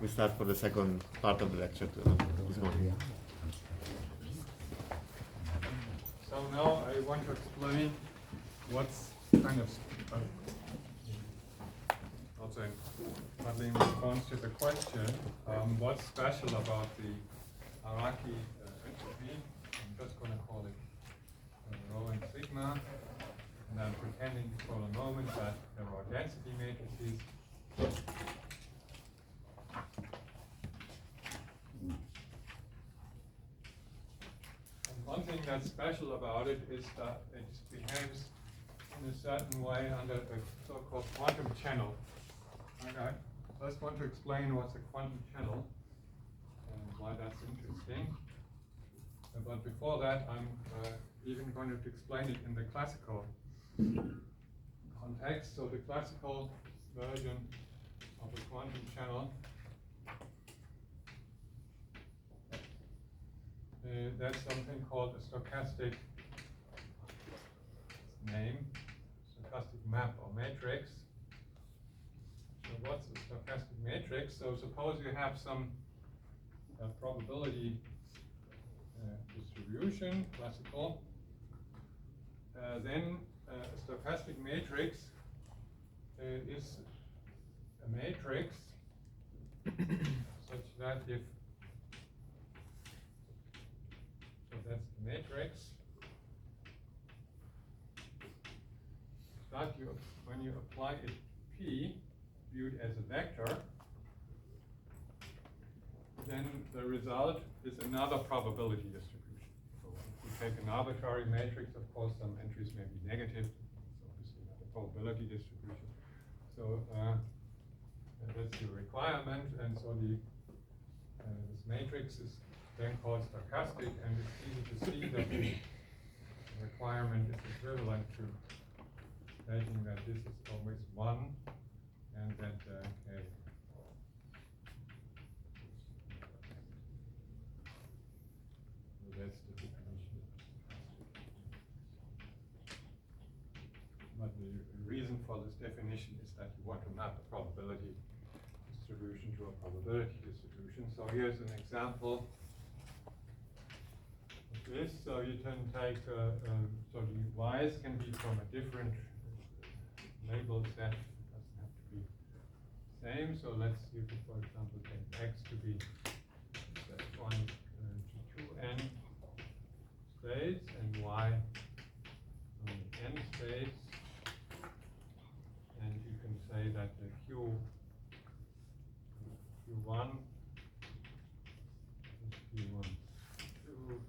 we start for the second part of the lecture this morning. So now I want to explain what's kind of also partly in response to the question, what's special about the hierarchy entropy. I'm just going to call it rho and sigma, and I'm pretending for a moment that there are density matrices. And one thing that's special about it is that it behaves in a certain way under a so-called quantum channel. Okay, first want to explain what's a quantum channel and why that's interesting. But before that, I'm even going to explain it in the classical context. So the classical version of a quantum channel, that's something called a stochastic map or matrix. So what's a stochastic matrix? So suppose you have some probability distribution, classical. Then a stochastic matrix is a matrix such that if, so that's the matrix, that when you apply it P, viewed as a vector, then the result is another probability distribution. So if we take an arbitrary matrix, of course, some entries may be negative. It's obviously not a probability distribution. So that's the requirement, and so this matrix is then called stochastic, and it's easy to see that the requirement is equivalent to stating that this is always 1 and that K. So that's the definition. But the reason for this definition is that you want to map a probability distribution to a probability distribution. So here's an example of this. So you can take, so the y's can be from a different label set. It doesn't have to be the same. So let's, you could, for example, take x to be 1 to 2n states and y n states. And you can say that the Q1 is Q1, 2,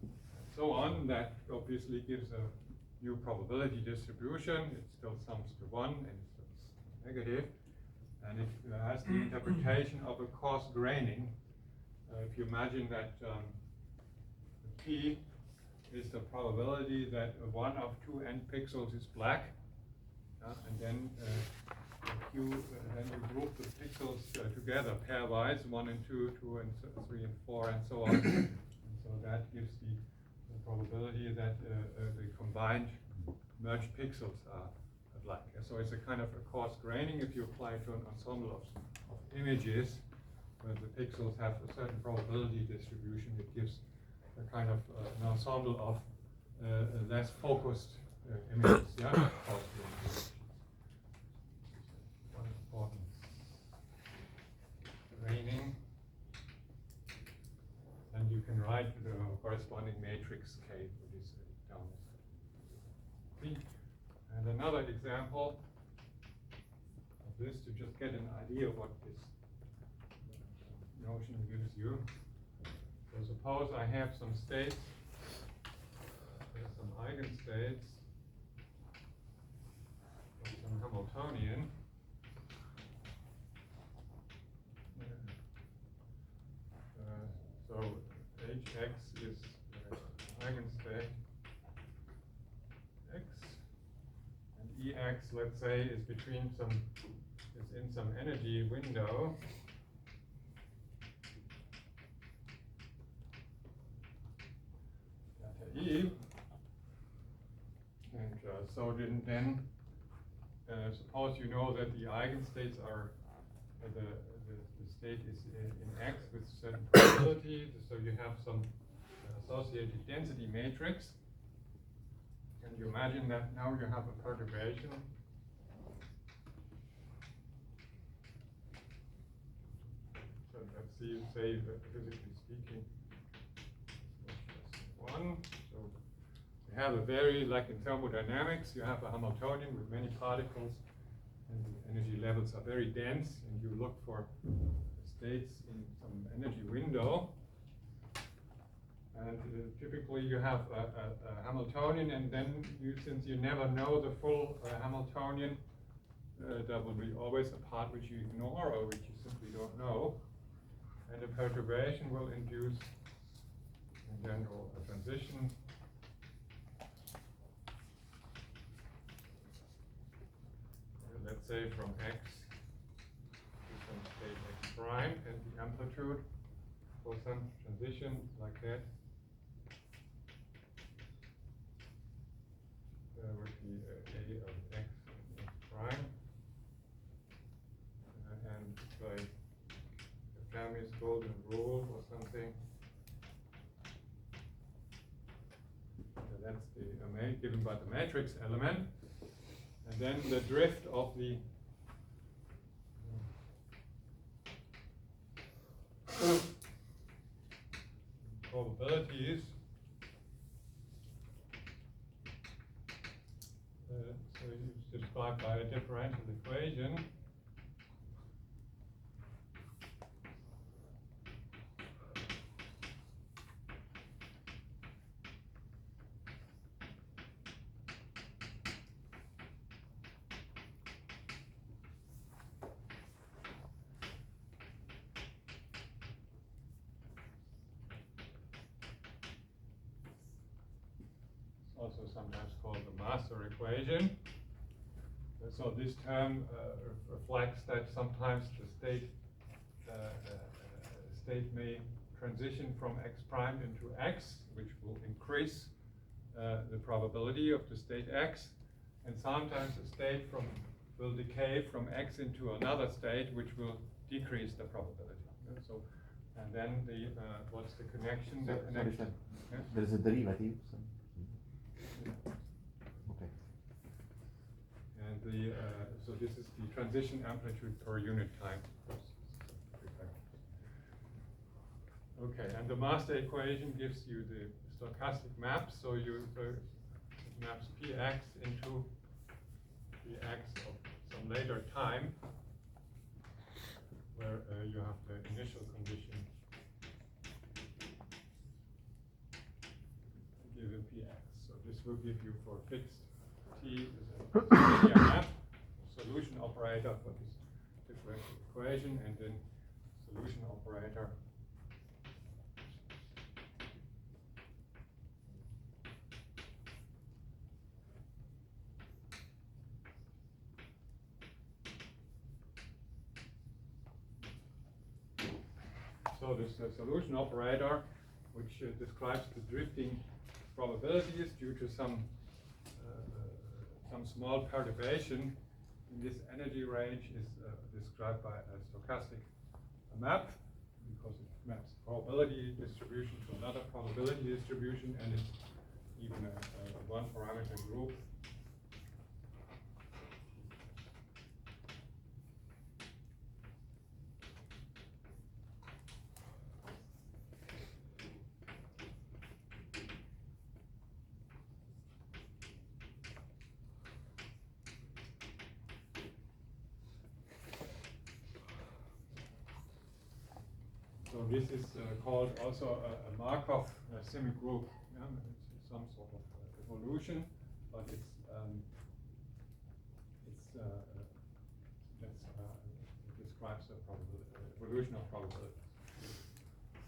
and so on. That obviously gives a new probability distribution. It still sums to 1 and it's negative. And it has the interpretation of a coarse graining. If you imagine that the P is the probability that one of 2 n pixels is black, and then then you group the pixels together pairwise, 1 and 2, 2 and 3 and 4, and so on. And so that gives the probability that the combined merged pixels are black. So it's a kind of a coarse graining. If you apply it to an ensemble of images where the pixels have a certain probability distribution, it gives a kind of an ensemble of less focused images. Yeah, coarse graining. One important graining. And you can write the corresponding matrix K for this down. And another example of this to just get an idea of what this notion gives you. So suppose I have some states, there's some eigenstates, some Hamiltonian. So Hx is eigenstate x, and Ex, let's say, is between some, is in some energy window. Delta E, and so then suppose you know that the eigenstates are the state is in X with certain probability, so you have some associated density matrix, and you imagine that now you have a perturbation. So let's see, say physically speaking, one. So you have a very, like in thermodynamics, you have a Hamiltonian with many particles, and the energy levels are very dense, and you look for states in some energy window. And typically you have a Hamiltonian, and then since you never know the full Hamiltonian, there will be always a part which you ignore or which you simply don't know. And the perturbation will induce, in general, a transition. Let's say from X to some state X prime, and the amplitude for some transition like that would be A of X and X prime. And by the Fermi's golden rule or something, that's the given by the matrix element. And then the drift of the probabilities. So it's described by a differential equation. Also sometimes called the master equation. So this term reflects that sometimes the state may transition from X prime into X, which will increase the probability of the state X, and sometimes the state will decay from X into another state, which will decrease the probability. So, and then what's the connection? Sorry, connection. sir. Yes? There is a derivative. Okay. And so this is the transition amplitude per unit time. Okay, and the master equation gives you the stochastic map. So it maps Px into Px of some later time, where you have the initial condition given Px. So this will give you for fixed T is a linear map, solution operator for this differential equation, and then solution operator So this solution operator, which describes the drifting probabilities due to some small perturbation in this energy range, is described by a stochastic map, because it maps probability distribution to another probability distribution, and it's even a one-parameter group. So this is called also a Markov semigroup. Yeah? It's some sort of evolution, but it describes the evolution of probability.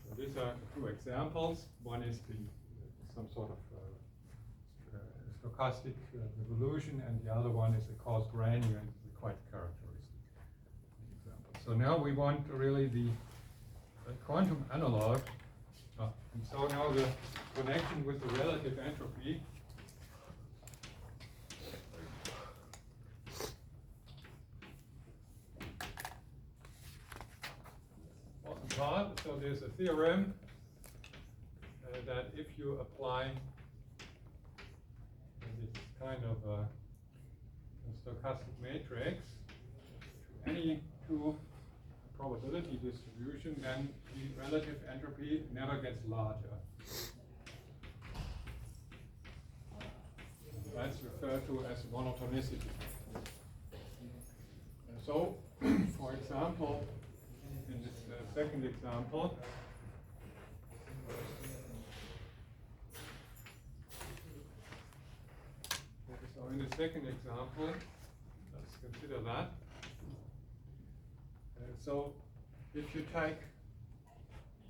So these are two examples. One is some sort of stochastic evolution, and the other one is a coarse gradient, quite characteristic example. So now we want really the quantum analog, and so now the connection with the relative entropy. Well, so there's a theorem that if you apply this kind of a stochastic matrix to any two probability distribution, then the relative entropy never gets larger. That's referred to as monotonicity. So, for example, in this second example, let's consider that. So, if you take,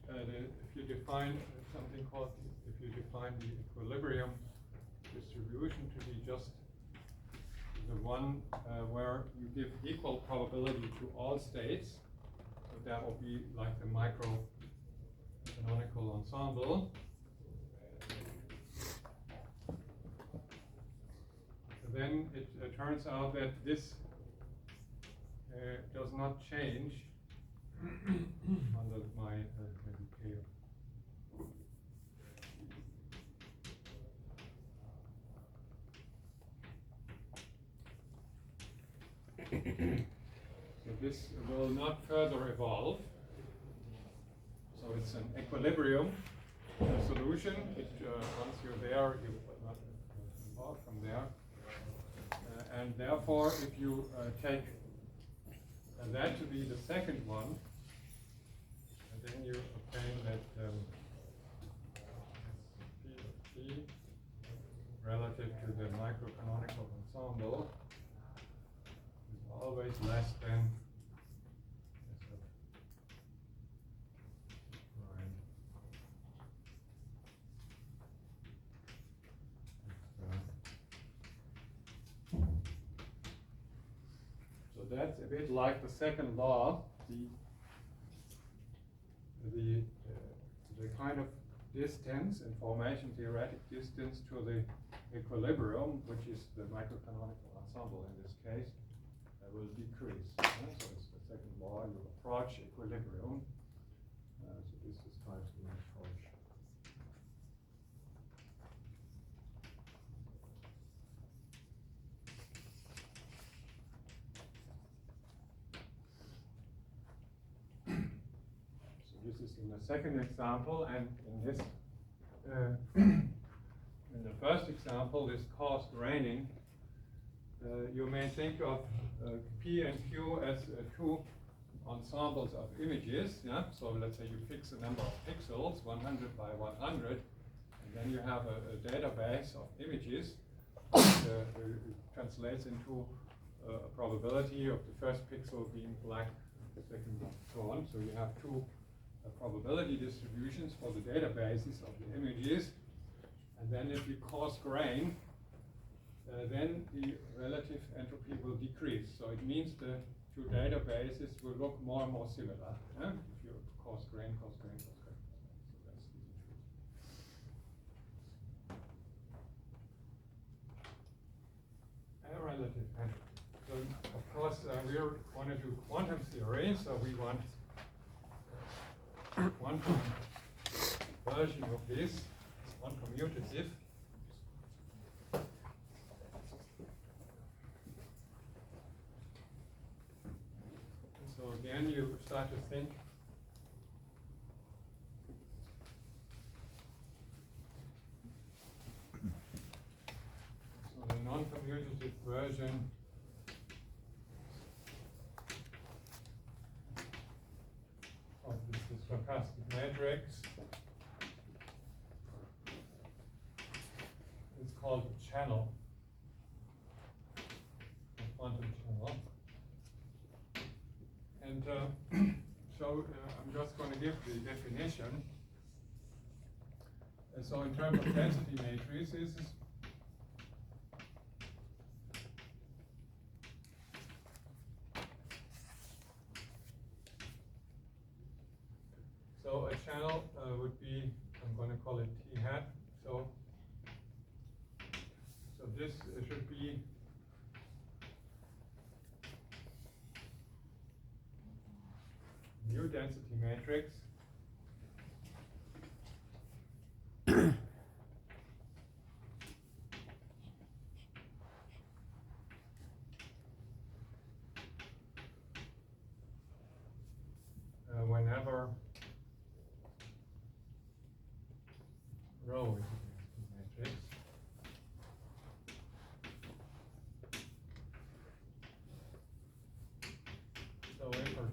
if you define something called, if you define the equilibrium distribution to be just the one where you give equal probability to all states, so that will be like the micro-canonical ensemble. Then it turns out that this does not change under my maybe so this will not further evolve. So it's an equilibrium solution. Once you're there, you will not evolve from there. And therefore, if you take that to be the second one, then you obtain that P of T relative to the microcanonical ensemble is always less than S of prime. So that's a bit like the second law, the kind of distance, information theoretic distance to the equilibrium, which is the microcanonical ensemble in this case, will decrease. So it's the second law, you approach equilibrium. So this describes the approach. This is in the second example, and in this, in the first example, this coarse graining, you may think of P and Q as two ensembles of images. Yeah? So let's say you fix a number of pixels, 100 by 100, and then you have a database of images that translates into a probability of the first pixel being black, the second one, so on. So you have two probability distributions for the databases of the images, and then if you coarse grain, then the relative entropy will decrease. So it means the two databases will look more and more similar. If you coarse grain, coarse grain, coarse grain. So that's the truth. Relative entropy. So of course we want to do quantum theory, so we want quantum version of this, one commutative. So again, you start to think so the non-commutative version of this stochastic matrix is called a channel, a quantum channel. And so I'm just going to give the definition. And so in terms of density matrices, so a channel would be, I'm going to call it T hat. So this should be new density matrix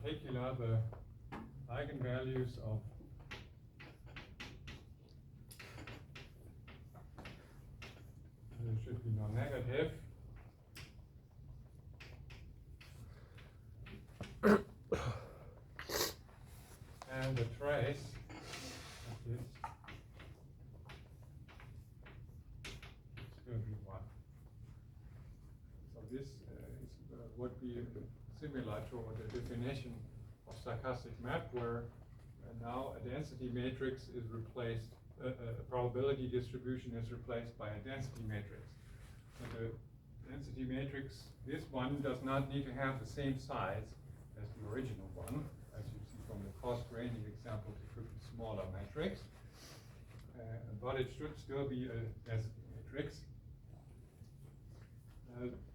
particular the eigenvalues of should be non-negative. And the trace of this will be 1. So this would be similar to the definition of stochastic map, where now a density matrix is replaced, a probability distribution is replaced by a density matrix. So the density matrix, this one does not need to have the same size as the original one. As you see from the cost gradient example, it could be smaller matrix, but it should still be a density matrix.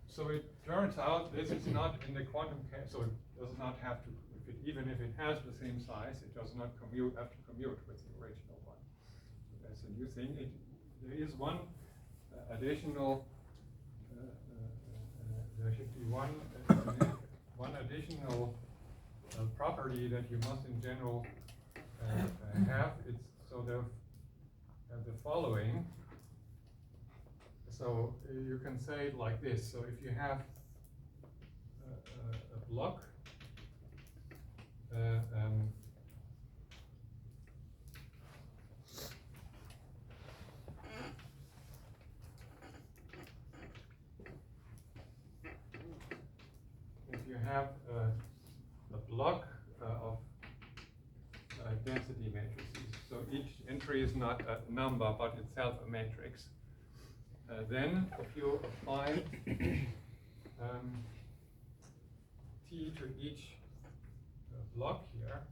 So it turns out this is not in the quantum case, so it does not have to, even if it has the same size, it does not have to commute with the original one. So that's a new thing. There is one additional, there should be one additional property that you must in general have. It's so the following. So you can say it like this. So if you have a block, if you have a block of density matrices, so each entry is not a number but itself a matrix. Then if you apply t to each block here,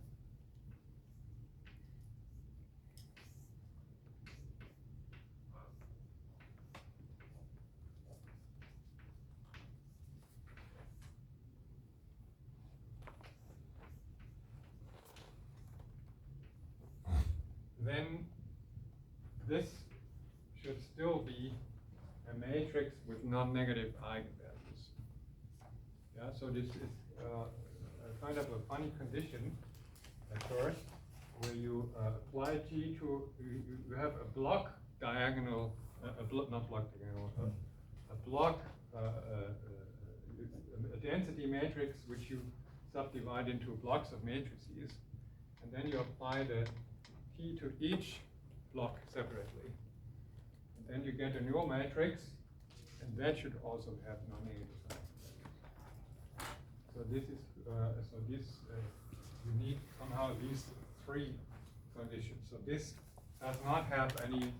then this should still be a matrix with non-negative eigenvalues. Yeah, so this is kind of a funny condition at first, where you apply t to, you have a block diagonal, not block diagonal, a block, a density matrix which you subdivide into blocks of matrices, and then you apply the t to each block separately. And then you get a new matrix, and that should also have non-negative eigenvalues. So this is you need somehow these three conditions. So this does not have any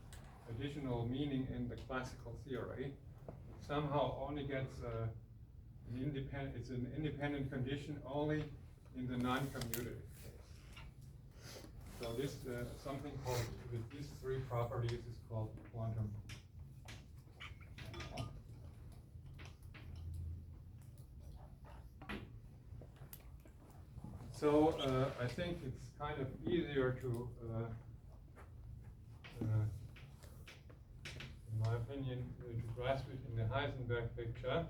additional meaning in the classical theory. It somehow only gets it's an independent condition only in the non-commutative case. So this something called, with these three properties, is called quantum. So I think it's kind of easier to, in my opinion, to grasp it in the Heisenberg picture.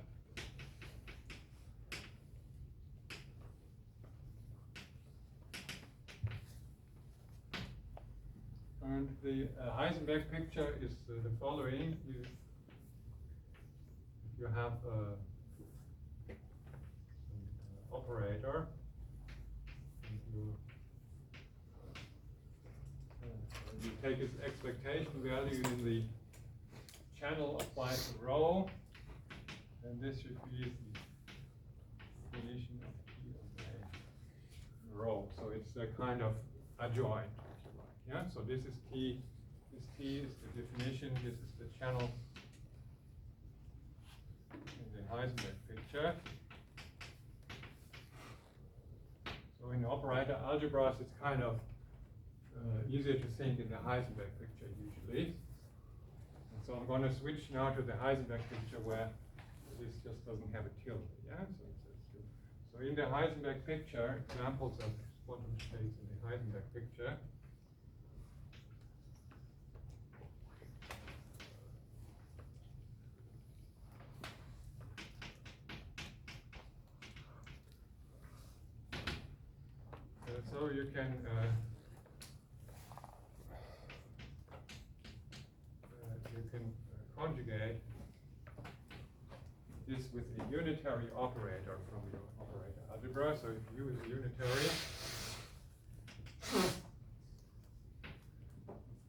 And the Heisenberg picture is the following. You have an operator. You take its expectation value in the channel applied to rho, and this should be the definition of P of rho. So it's a kind of adjoint, if you like. Yeah. So this is T. This T is the definition. This is the channel in the Heisenberg picture. So in operator algebras, it's kind of easier to think in the Heisenberg picture usually. And so I'm going to switch now to the Heisenberg picture where this just doesn't have a tilde. Yeah. So in the Heisenberg picture, examples of quantum states in the Heisenberg picture. So you can conjugate this with a unitary operator from your operator algebra. So if U is a unitary, it's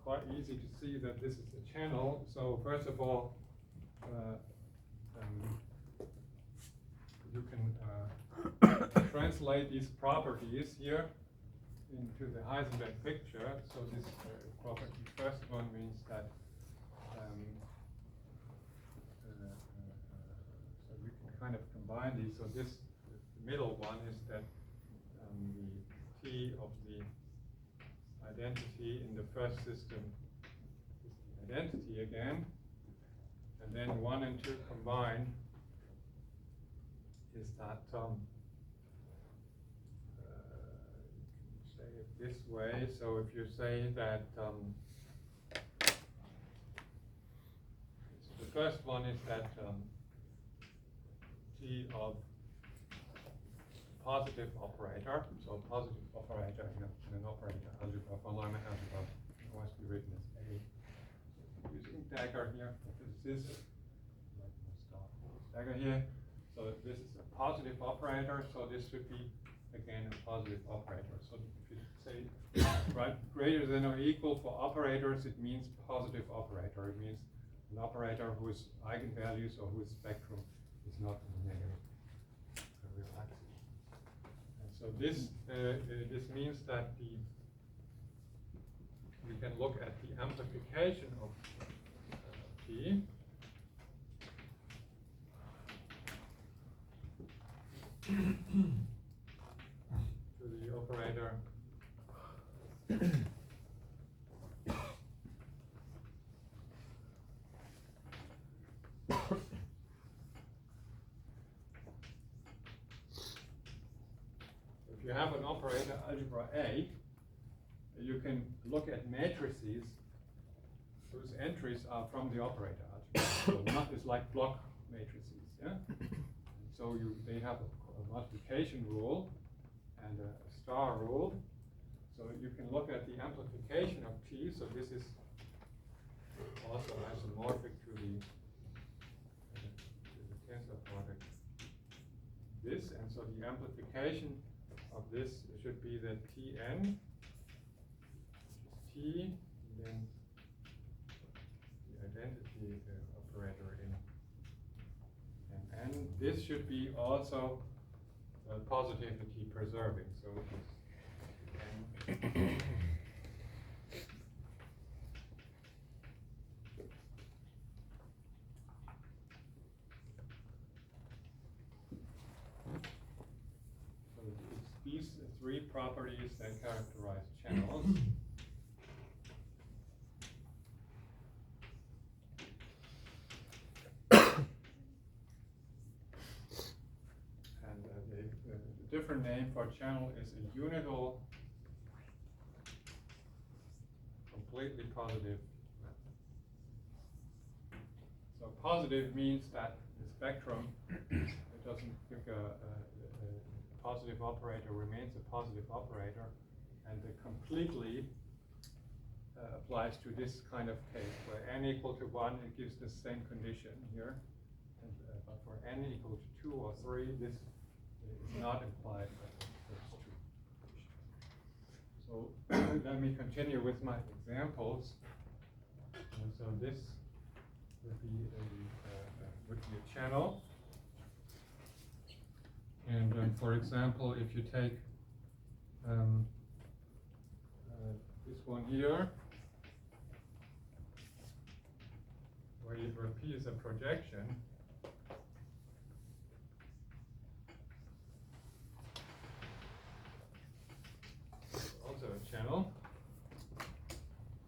quite easy to see that this is a channel. So first of all, you can translate these properties here into the Heisenberg picture. So this property, first one, means that so we can kind of combine these. So this, the middle one, is that the T of the identity in the first system is the identity again, and then 1 and 2 combined is that say it this way. So if you say that so the first one is that T of positive operator, so positive operator in an operator algebra, for Lyman algebra, can always be written as A. So using dagger here for physicists, like dagger here. So this is a positive operator, so this should be again a positive operator. So if you say right greater than or equal for operators, it means positive operator. It means an operator whose eigenvalues or whose spectrum is not in the negative real axis. And so this this means that we can look at the amplification of T. To the operator if you have an operator algebra A, you can look at matrices whose entries are from the operator algebra. So it's like block matrices, yeah? So they have a multiplication rule and a star rule. So you can look at the amplification of T. So this is also isomorphic to the tensor product. This, and so the amplification of this should be that Tn, which is T, and then the identity operator in and this should be also positivity preserving. So it's these three properties that characterize channels. The different name for channel is a unital, completely positive. So positive means that the spectrum, it doesn't think a positive operator remains a positive operator, and the completely applies to this kind of case where n equal to 1, it gives the same condition here, and, but for n equal to 2 or 3, this is not implied by the first two conditions. So let me continue with my examples. And so this would be a channel. And for example, if you take this one here, where P is a projection, also a channel.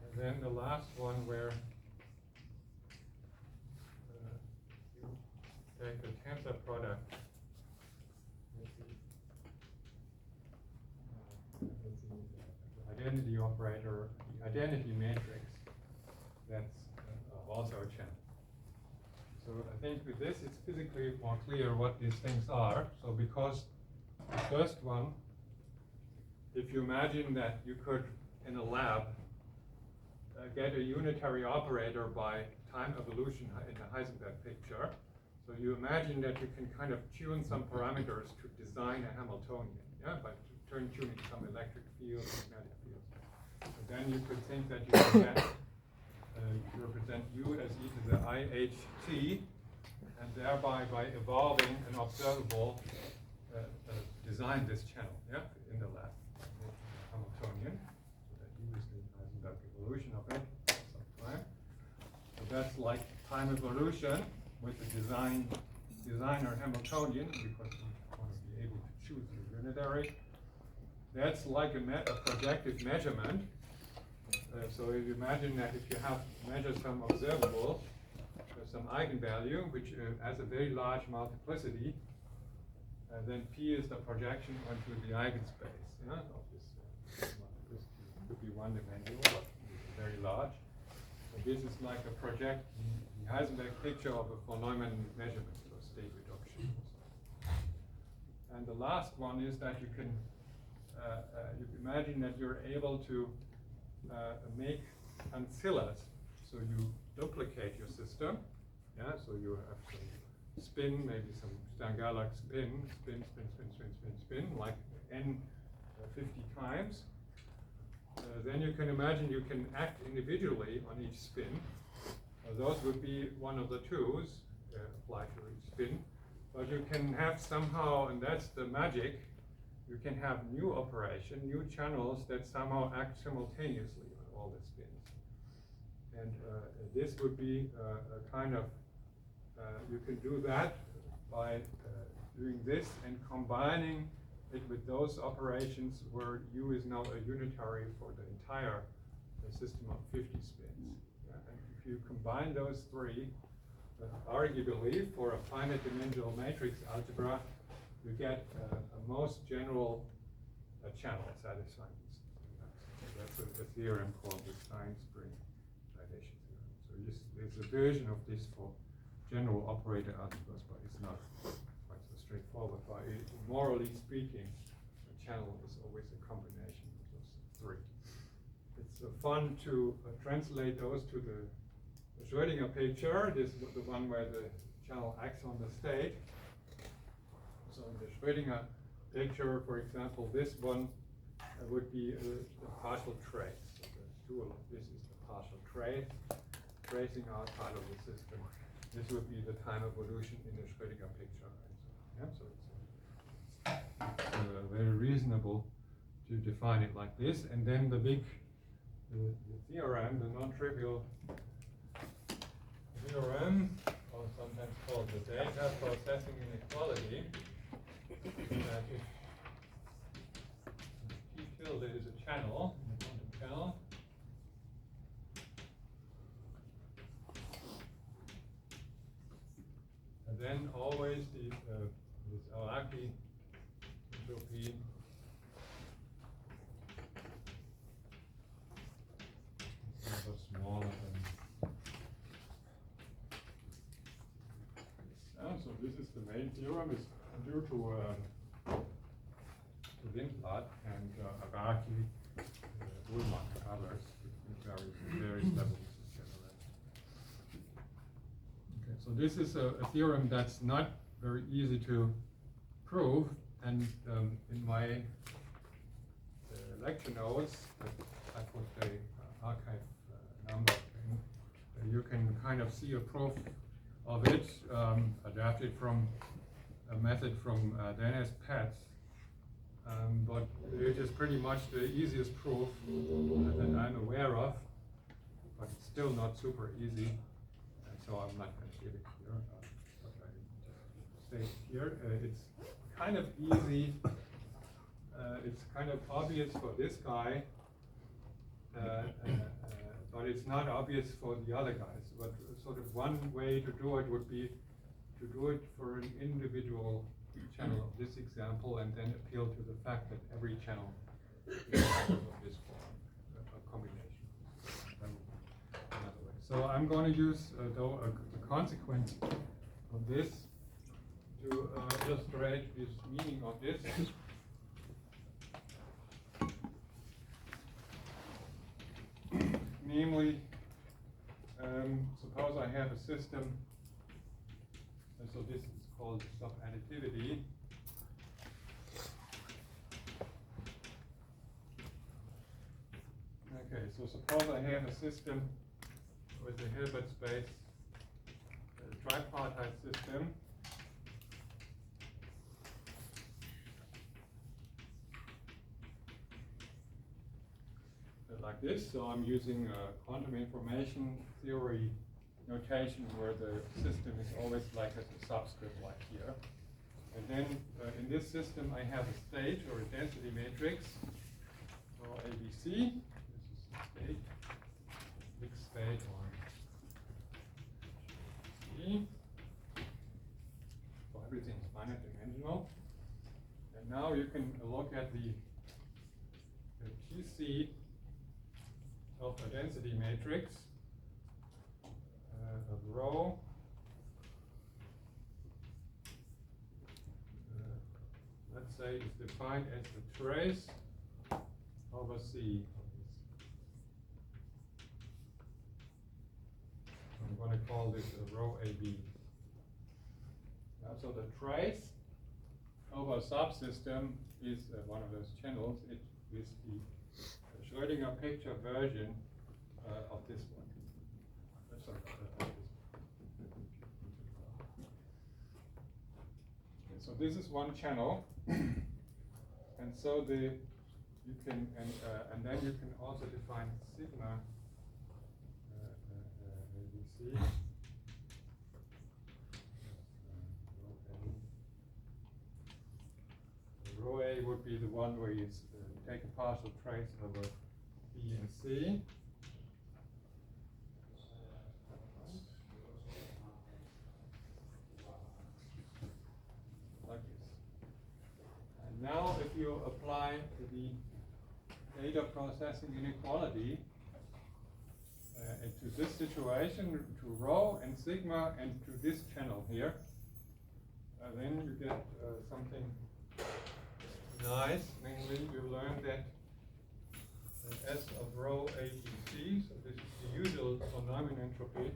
And then the last one where you take the tensor product with the identity operator, the identity matrix, that's also a channel. So I think with this it's physically more clear what these things are. So because the first one if you imagine that you could, in a lab, get a unitary operator by time evolution in the Heisenberg picture. So you imagine that you can kind of tune some parameters to design a Hamiltonian, yeah, by tuning some electric fields, magnetic fields. So then you could think that you can get, represent U as e to the IHT, and thereby by evolving an observable design this channel, yeah, in the lab, Hamiltonian. So that U is the Heisenberg evolution of it sometime. So that's like time evolution with the designer Hamiltonian, because we want to be able to choose the unitary. That's like a projective measurement. So if you imagine that if you have measure some observable, some eigenvalue, which has a very large multiplicity, then P is the projection onto the eigenspace, yeah, of this multiplicity. It could be one-dimensional, but it's very large. So this is like a project, the Heisenberg picture of a von Neumann measurement, so state reduction. And the last one is that you can imagine that you're able to make ancillas. So you duplicate your system. Yeah, so you have some spin, maybe some Stern-Gerlach spin, like n 50 times. Then you can imagine you can act individually on each spin. Those would be one of the twos applied to each spin. But you can have somehow, and that's the magic, you can have new operation, new channels that somehow act simultaneously on all the spins. And this would be a kind of, you can do that by doing this and combining it with those operations where U is now a unitary for the entire system of 50 spins. Yeah? And if you combine those three, arguably for a finite dimensional matrix algebra, you get a most general channel satisfying this. That's a theorem called the Stein-Spring dilation theorem. So there's a version of this for general operator algebras, but it's not quite so straightforward. But morally speaking, a channel is always a combination of those three. It's fun to translate those to the Schrödinger picture. This is the one where the channel acts on the state. So in the Schrödinger picture, for example, this one would be the partial trace. So the dual of this is the partial trace, tracing out part of the system. This would be the time evolution in the Schrödinger picture. Yeah, so it's very reasonable to define it like this. And then the big the theorem, the non-trivial theorem, or sometimes called the data processing inequality, that if P tilde is a channel, a quantum channel, and then always this Araki entropy is smaller than. So this is the main theorem. It's due to Windblad and Araki, Ullmann and others with various levels of generalization. Okay, so this is a theorem that's not very easy to prove, and in my lecture notes, I put the archive number in. You can kind of see a proof of it, adapted from a method from Dennis Petz, but it is pretty much the easiest proof that I'm aware of, but it's still not super easy, and so I'm not going to give it here, but I just state here. It's kind of easy, it's kind of obvious for this guy, but it's not obvious for the other guys. But sort of one way to do it would be to do it for an individual channel of this example, and then appeal to the fact that every channel is of this form, a combination. Another way. So I'm going to use though a consequence of this to illustrate this meaning of this. namely, suppose I have a system, and so this is called subadditivity. Okay, so suppose I have a system with a Hilbert space, a tripartite system. Like this, so I'm using quantum information theory notation where the system is always like a subscript like here. And then in this system I have a state or a density matrix, or ABC. This is the state, mixed state or C. So everything is finite dimensional. And now you can look at the GC of a density matrix of rho let's say is defined as the trace over C. I'm going to call this a rho AB. So the trace over a subsystem is one of those channels. It is the Schrödinger picture version of this one. Sorry, so this is one channel, and so you can and then you can also define sigma ABC. Rho A would be the one where you take a partial trace over B and C. Like this. And now if you apply the data processing inequality to this situation, to rho and sigma and to this channel here, then you get something nice. Namely, you learn that S of rho ABC, so this is the usual von Neumann entropy.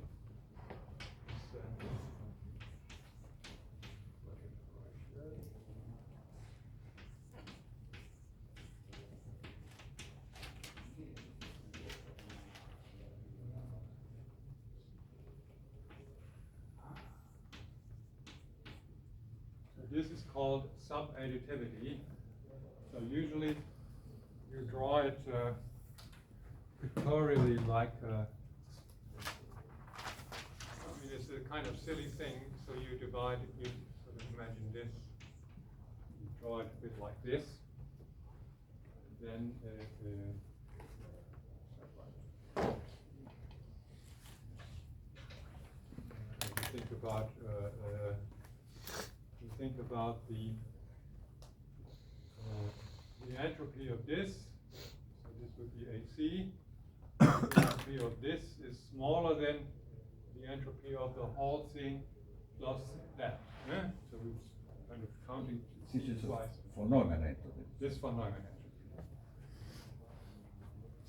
So this is called subadditivity. So usually you draw it pictorially like I mean, it's a kind of silly thing. So you divide, you sort of imagine this, you draw it a bit like this. Then you think about the entropy of this, so this would be AC. The entropy of this is smaller than the entropy of the whole thing plus that. Yeah? So it's kind of counting This is twice. von Neumann entropy. This von Neumann entropy.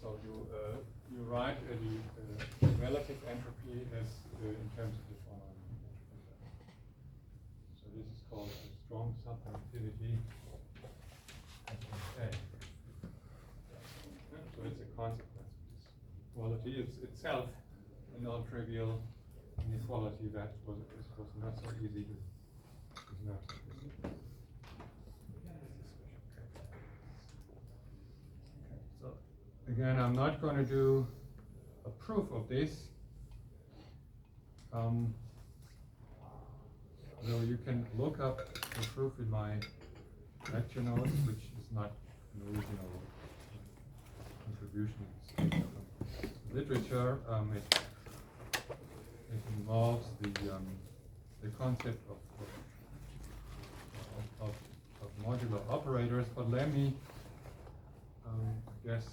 So you write the relative entropy as in terms of this von Neumann entropy. So this is called a strong subadditivity. Okay. So it's a consequence of this equality. It's itself a non-trivial inequality that was not so easy to know. So again, I'm not going to do a proof of this. Though you can look up the proof in my lecture notes, which is not an original contribution from literature. It involves the concept of modular operators, but let me guess.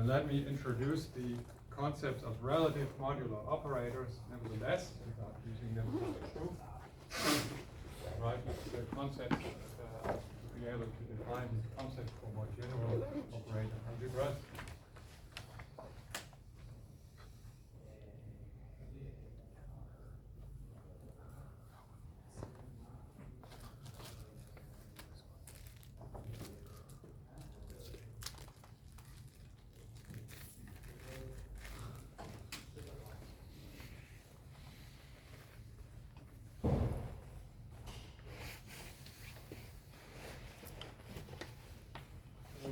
Let me introduce the concepts of relative modular operators, nevertheless, without using them as a proof. Right, the concept to be able to define these concepts for more general operator algebras.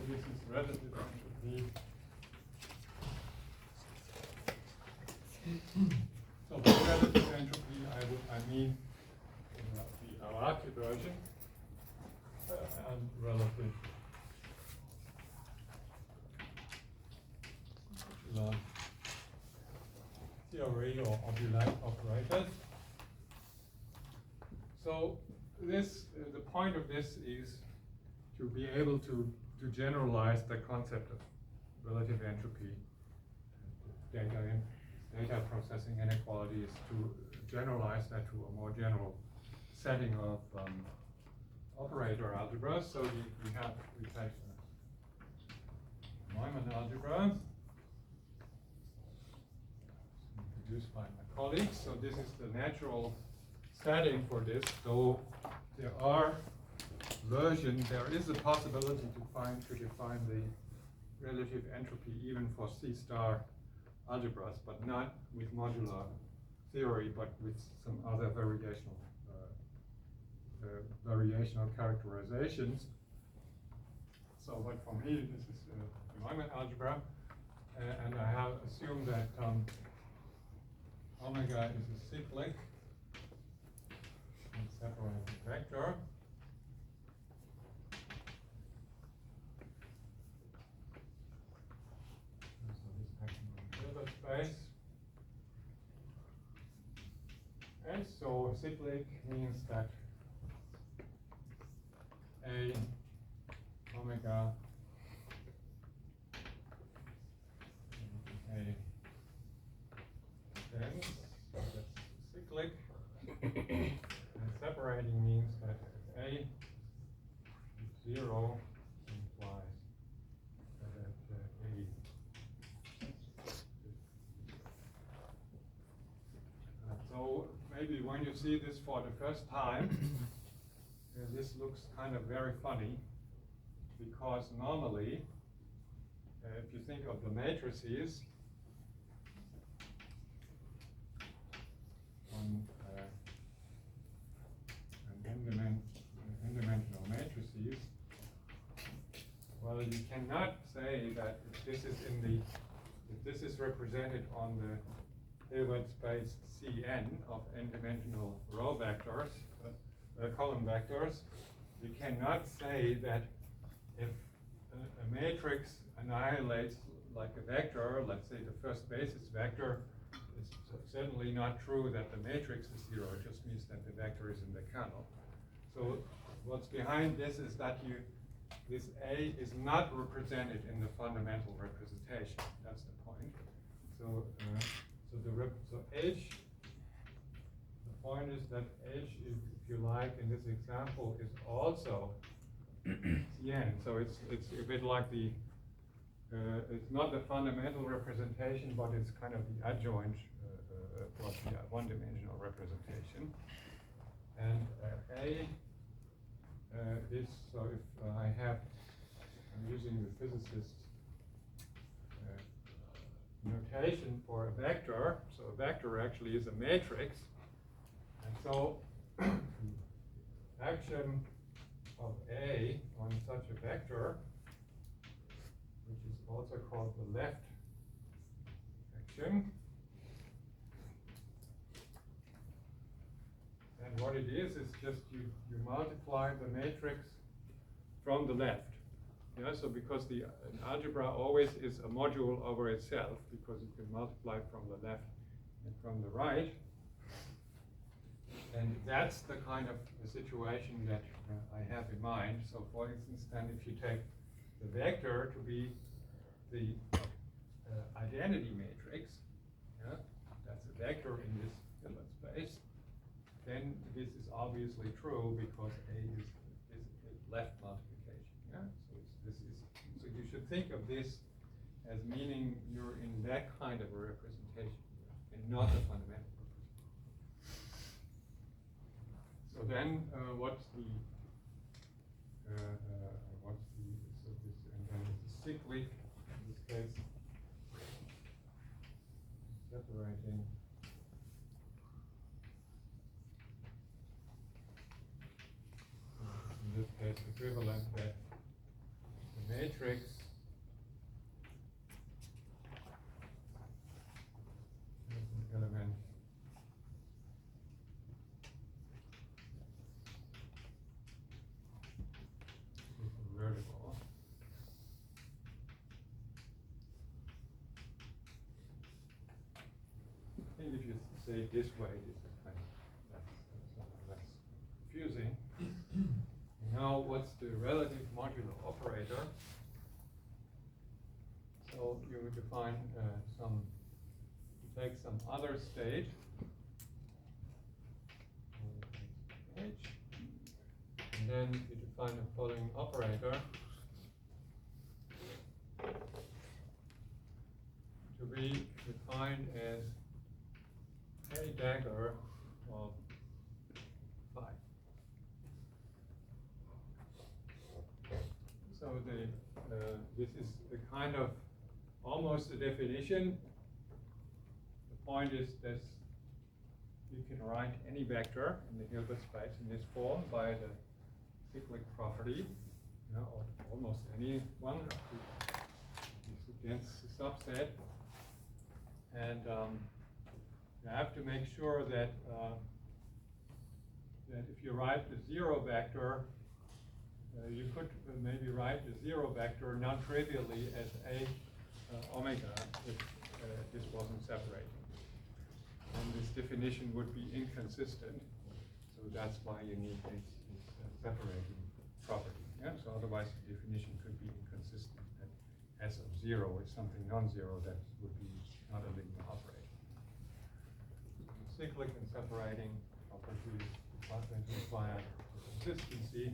This is relative entropy. So by relative entropy, I mean the Araki version and relative theory or Obulat operators. So this, the point of this is to be able to generalize the concept of relative entropy, data processing inequalities, to generalize that to a more general setting of operator algebras. So we take Neumann algebra, introduced by my colleagues. So this is the natural setting for this. So there are version, there is a possibility to define the relative entropy even for C-star algebras, but not with modular theory, but with some other variational characterizations. So, but for me, this is Neumann algebra, and I have assumed that omega is a cyclic and separated vector. Space. And so cyclic means that A omega A dense, so that's cyclic. And separating means that if A is 0 implies that A. So maybe when you see this for the first time, this looks kind of very funny, because normally, if you think of the matrices, on n-dimensional matrices, well, you cannot say that if this is represented on the Hilbert space Cn of n-dimensional row vectors, column vectors, you cannot say that if a matrix annihilates like a vector, let's say the first basis vector, it's certainly not true that the matrix is 0, it just means that the vector is in the kernel. So what's behind this is that this A is not represented in the fundamental representation. That's the point. So H, the point is that H, if you like, in this example, is also Cn. So it's a bit like the, it's not the fundamental representation, but it's kind of the adjoint plus the one-dimensional representation. And A is, so if I'm using the physicist notation for a vector, so a vector actually is a matrix, and so the action of A on such a vector, which is also called the left action, and what it is just you multiply the matrix from the left. Yeah, so because an algebra always is a module over itself, because you can multiply from the left and from the right. And that's the kind of situation that I have in mind. So for instance, then if you take the vector to be the identity matrix, yeah, that's a vector in this Hilbert space, then this is obviously true because A is a left multiplication. Yeah, so you should think of this as meaning you're in that kind of a representation and not a fundamental representation. So then, what's the so this, and then it's cyclic in this case, separating. In this case, equivalent that the matrix has an element is vertical. I think if you say it this way, this is kind of less confusing. Now, what's the relative modular operator? So you would define take some other state, H, and then you define the following operator to be defined as a dagger of phi. So this is a kind of almost a definition. The point is that you can write any vector in the Hilbert space in this form by the cyclic property, or almost any one against a subset, and you have to make sure that that if you write the zero vector, you could maybe write the zero vector non-trivially as a omega if this wasn't separated. And this definition would be inconsistent, so that's why you need this separating property. Yeah? So otherwise the definition could be inconsistent, that S of 0 is something non-zero that would be not a linear operator. Cyclic and separating properties require consistency.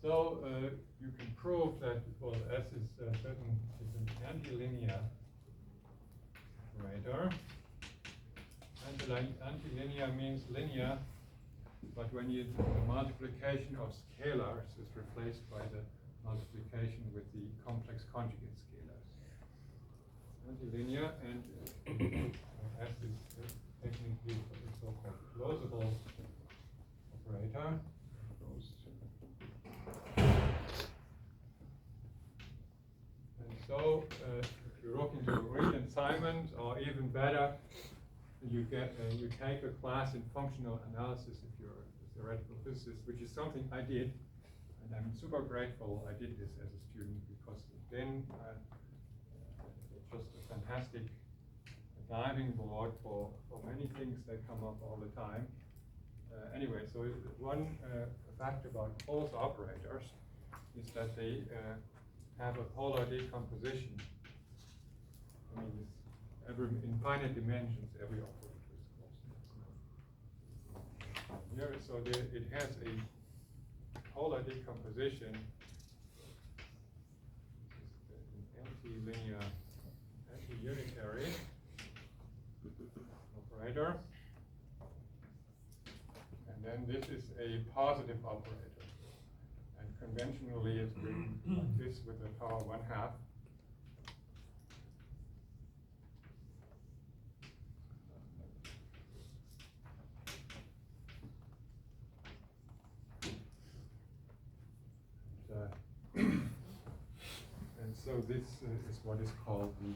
So you can prove that, well, S is an antilinear operator. Antilinear means linear, but when you do the multiplication of scalars is replaced by the multiplication with the complex conjugate scalars. Antilinear, and S is technically the so-called closable operator. So, if you look into Reed and Simons, or even better, you take a class in functional analysis if you're a theoretical physicist, which is something I did, and I'm super grateful I did this as a student, because then it's just a fantastic diving board for many things that come up all the time. Anyway, so one fact about Cole's operators is that they have a polar decomposition. I mean, in finite dimensions, every operator is closed. Here, so it has a polar decomposition. An anti-linear, anti-unitary operator. And then this is a positive operator. Conventionally, it's written like this with the power 1/2. And so this is what is called the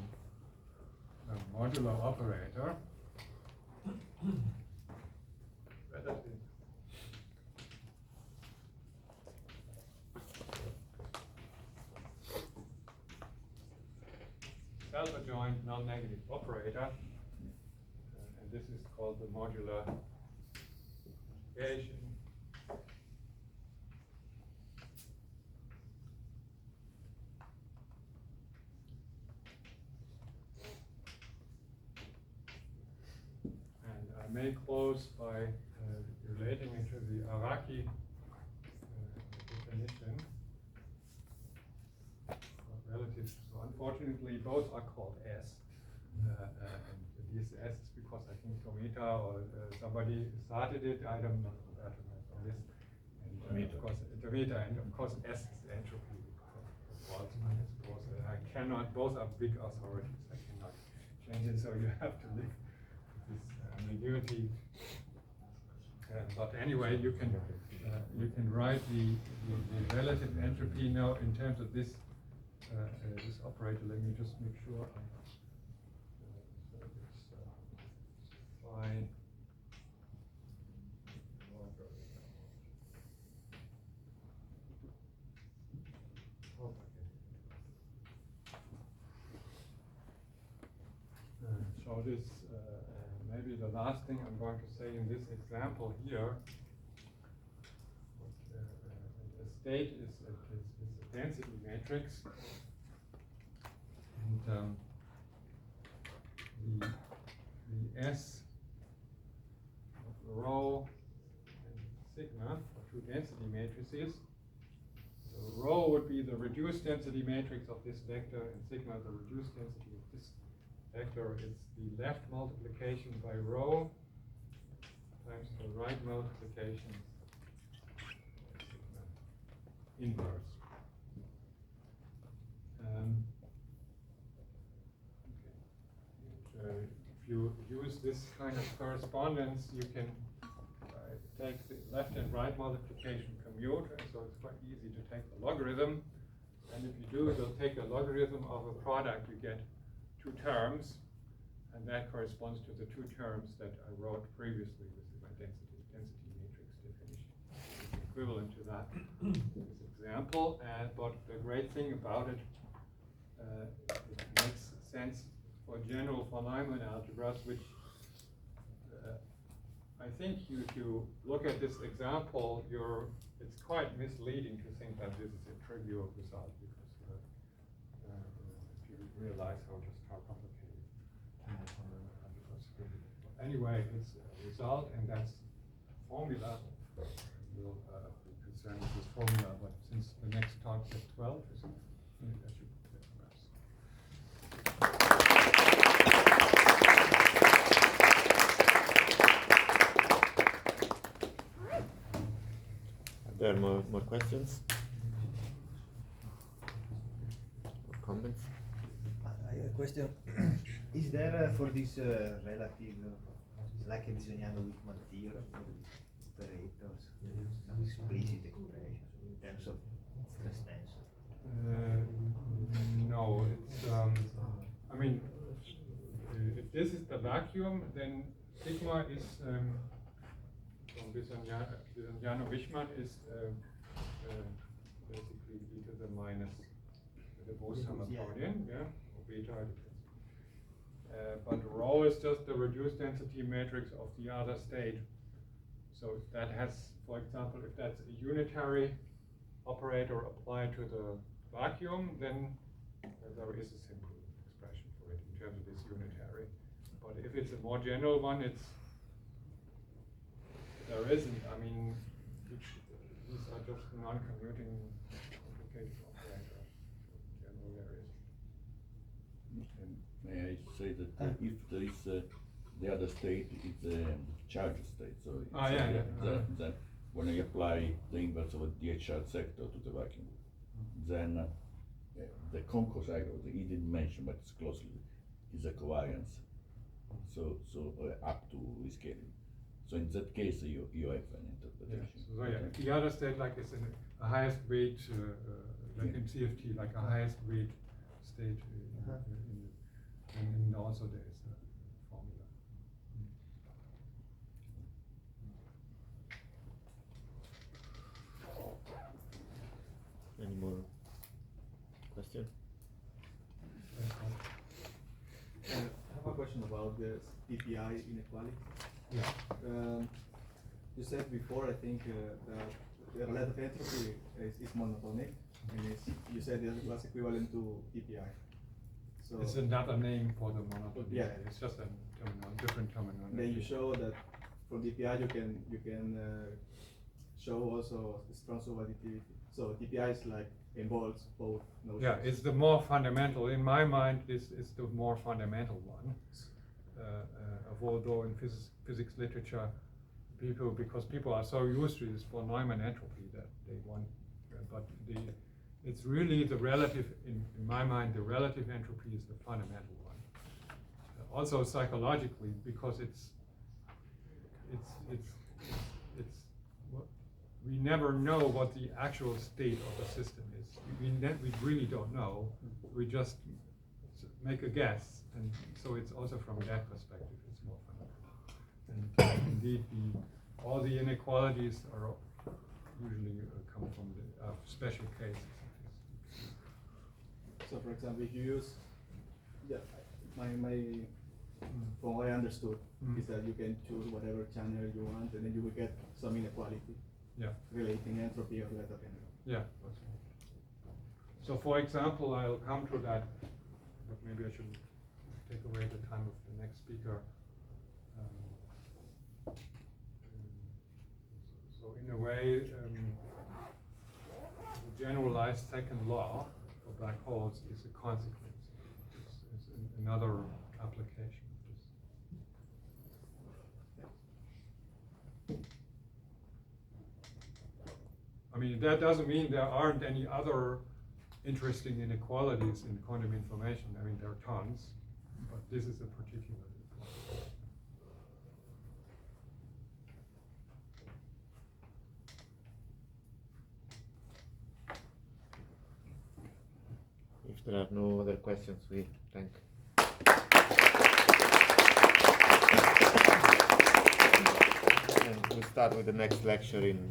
modular operator. Self-adjoint non-negative operator. this is called the modular equation. And I may close by relating it to the Araki definition of relatives. So unfortunately, both are called S. And this S is because I think Tomita or somebody started it. I don't know that on this. And of course, Tomita, and of course, S is entropy. Boltzmann, I suppose. I cannot. Both are big authorities. I cannot change it. So you have to live with this ambiguity. But anyway, you can write the relative entropy now in terms of this this operator. Let me just make sure. Phi. So this maybe the last thing I'm going to say in this example here. A state is a density matrix, and the S of rho and sigma are two density matrices. So rho would be the reduced density matrix of this vector, and sigma the reduced density of this vector. It's the left multiplication by rho times the right multiplication sigma inverse. If you use this kind of correspondence, you can take the left and right multiplication commute, and so it's quite easy to take the logarithm. And if you do, you'll take a logarithm of a product, you get two terms, and that corresponds to the two terms that I wrote previously. This is my density matrix definition. It's equivalent to that this example. But the great thing about it, it makes sense for general von Neumann algebras, which I think if you look at this example, it's quite misleading to think that this is a trivial result, because if you realize how complicated algebras really are. Anyway, it's a result, and that's a formula. We'll be concerned with this formula, but since the next talk is at 12, I should put that perhaps. Are there more questions? Or comments? I have a question. Is there for this relative, like a Bisogniano-Wickman theorem for the operators, some explicit expression in terms of stress tensor? No, it's, I mean, if this is the vacuum, then sigma is, from Bisogniano-Wickman is basically e to the minus the Bose-Hamiltonian, yeah, or beta. But rho is just the reduced density matrix of the other state. So if that has, for example, if that's a unitary operator applied to the vacuum, then there is a simple expression for it in terms of this unitary. But if it's a more general one, there isn't. I mean, these are just non-commuting complicated operators in general areas. May I say that if there is the other state is the charge state, so it's then when I apply the inverse of a DHR sector to the vacuum, then the concosine, he didn't mention, but it's closely, is a covariance. So up to rescaling. So in that case, you have an interpretation. So if the other state like is in a highest weight, like in CFT, like a highest weight state, and also there is a formula. Any more questions? I have a question. question about the TPI inequality. Yeah. You said before, I think, that the relative entropy is monotonic, and you said it was equivalent to TPI. So It's another name for the monotony. Yeah. It's just a different terminology. then you show that for TPI you can show also strong subadditivity. So TPI is like involves both notions. Yeah, it's the more fundamental. In my mind, this is the more fundamental one. Although in physics literature, because people are so used to this von Neumann entropy that they want, but it's really the relative. In my mind, the relative entropy is the fundamental one. Also psychologically, because it's we never know what the actual state of the system is. We really don't know. We just make a guess, and so it's also from that perspective it's more fundamental. And indeed, all the inequalities are usually come from the special cases. So for example, if you use, from what I understood, is that you can choose whatever channel you want, and then you will get some inequality. Yeah. Relating entropy or relative entropy. Yeah. So for example, I'll come to that, but maybe I should take away the time of the next speaker. So in a way, the generalized second law for black holes is a consequence. It's another application of this. I mean, that doesn't mean there aren't any other interesting inequalities in quantum information. I mean, there are tons, but this is a particular important. If there are no other questions, we thank. And we'll start with the next lecture in